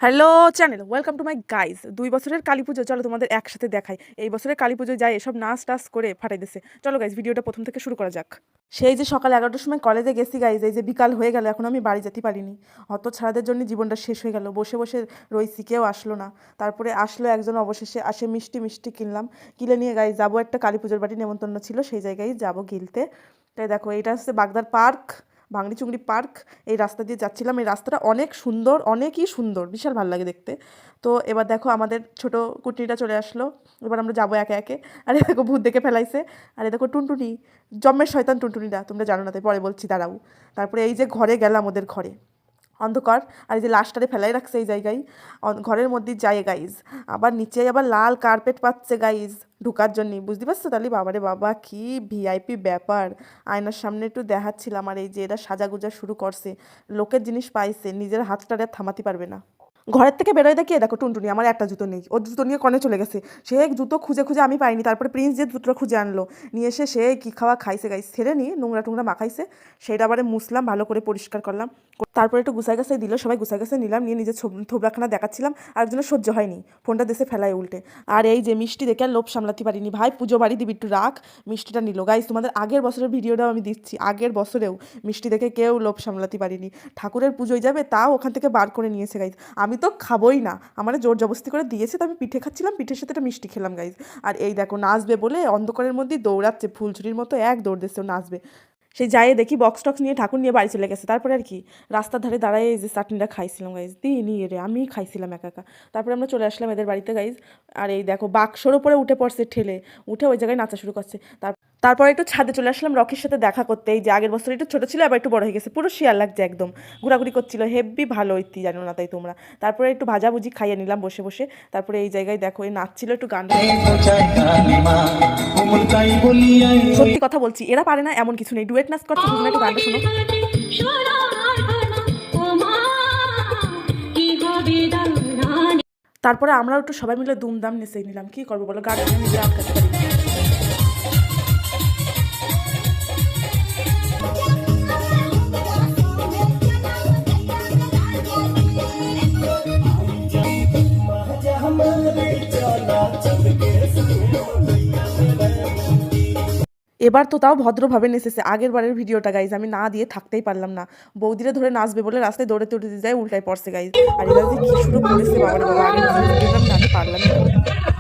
Hello channel, welcome to my guys. 2 বছরের কালী পুজো চলো তোমাদের একসাথে দেখাই। এই বছরের কালী পুজোয় যাই এসব নাচ টাচ করে ফাটাই দিছে। চলো গাইজ, ভিডিওটা প্রথম থেকে শুরু করা যাক। সেই যে সকাল 11টার সময় কলেজে গেছি গাইজ, এই যে বিকাল হয়ে গেল, এখন আমি বাড়ি যেতে পারিনি। হত ছাড়াদের জন্য জীবনটা শেষ হয়ে গেল। বসে বসে রইছি, কেউ আসলো না। তারপরে আসলো একজন, অবশেষে আসে। মিষ্টি মিষ্টি কিনলাম, কিনে নিয়ে গাইজ যাবো একটা কালী পুজোর বাড়ি নেমন্তন্ন ছিল, সেই জায়গায় যাবো গিলতে। তাই দেখো, এটা হচ্ছে বাগদার পার্ক, ভাঙড়ি চুংড়ি পার্ক। এই রাস্তা দিয়ে যাচ্ছিলাম। এই রাস্তাটা অনেক সুন্দর, অনেকই সুন্দর, বিশাল ভালো লাগে দেখতে। তো এবার দেখো আমাদের ছোট কুটনিটা চলে আসলো। এবার আমরা যাবো একে একে। আরে দেখো ভূত দেখে ফেলাইছে। আরে দেখো টুনটুনি, জম্মের শয়তান টুনটুনিটা, তোমরা জানো না তাই পরে বলছি, দাঁড়াও। তারপরে এই যে ঘরে গেলাম, ওদের ঘরে অন্ধকার, আর এই যে লাশটারে ফেলাই রাখছে এই জায়গায়, ঘরের মধ্যে যায় গাইজ। আবার নিচে আবার লাল কার্পেট পাচ্ছে গাইজ ঢুকার জন্য, বুঝতে পারছো? তাহলে বাবারে বাবা, কি ভিআইপি ব্যাপার। আয়নার সামনে একটু দেখাচ্ছিলাম, আর এই যে এরা সাজাগুজা শুরু করছে, লোকের জিনিস পাইছে, নিজের হাতটারে থামাতে পারবে না। ঘরের থেকে বেরোয় দেখি দেখো টুনটুনি, আমার একটা জুতো নেই, ওর জুতো নিয়ে কনে চলে গেছে। সে জুতো খুঁজে খুঁজে আমি পাইনি, তারপরে প্রিন্স যে জুতো খুঁজে আনলো, নিয়ে এসে সে কী খাওয়া খাইছে গাইছে, ছেড়ে নিয়ে নোংরা টোংরা মাখাইছে। সেটা আবার মুছলাম, ভালো করে পরিষ্কার করলাম। তারপরে একটু গুছাই গাছাই দিল, সবাই গুছাই গাছাই নিলাম, নিয়ে নিজের থোবরাখানা দেখাচ্ছিলাম। আরেকজনের সহ্য হয়নি, ফোনটা দেশে ফেলায় উল্টে। আর এই যে মিষ্টি দেখে আর লোভ সামলাতে পারিনি, ভাই পুজো বাড়ি দিবি একটু রাখ। মিষ্টিটা নিল গাইস, তোমাদের আগের বছরের ভিডিওটাও আমি দিচ্ছি, আগের বছরেও মিষ্টি দেখে কেউ লোভ সামলাতে পারিনি। ঠাকুরের পুজোয় যাবে তাও ওখান থেকে বার করে নিয়েছে গাইজ। আমি তো খাবোই না, আমার জোর জবস্তি করে দিয়েছে, তো আমি পিঠে খাচ্ছিলাম, পিঠের সাথে একটা মিষ্টি খেলাম গাইজ। আর এই দেখো নাচবে বলে অন্ধকারের মধ্যে দৌড়াচ্ছে, ফুলঝুরির মতো এক দৌড় দিচ্ছে, ও নাচবে। সেই যাই দেখি বক্স টক্স নিয়ে ঠাকুর নিয়ে বাড়ি চলে গেছে। তারপরে আর কি, রাস্তার ধারে দাঁড়ায় এই যে চাটনিটা খাইছিলাম গাইজ, দিয়ে নিয়ে রে আমি খাইছিলাম একা একা। তারপরে আমরা চলে আসলাম এদের বাড়িতে গাইজ। আর এই দেখো বাক্সর ওপরে উঠে পড়ছে ঠেলে, উঠে ওই জায়গায় নাচা শুরু করছে। তারপরে একটু ছাদে চলে আসলাম রকির সাথে দেখা করতে। এই যে আগের বছর একটু ছোটো ছিল, আবার একটু বড় হয়ে গেছে, পুরো শিয়ার লাগছে একদম, ঘোরাঘুরি করছিল, হেব্বি ভালো হইতি জানো না তাই তোমরা। তারপরে একটু ভাজাভুজি খাইয়ে নিলাম বসে বসে। তারপরে এই জায়গায় দেখো এই নাচছিল, একটু গান। সত্যি কথা বলছি, এরা পারে না এমন কিছু নেই, ডুয়েট নাচ করছে, দুজনে একটু গানটা শোনো। তারপরে আমরাও একটু সবাই মিলে দুমদাম নেচে নিলাম, কি করবো বলো, গান নিজে আটকাতে পারি। এবার তো তাও ভদ্রভাবে নেচেছে, আগের বারের ভিডিওটা গাইজ আমি না দিয়ে থাকতেই পারলাম না। বৌদিরে ধরে নাচবে বলে রাস্তায় দৌড়ে দৌড়ে যায়, উল্টায় পড়ছে গাইজ। আর এরা যে কি শুরু করেছে বাবার বাবা, আগের ভিডিওটা আমি পারলাম না।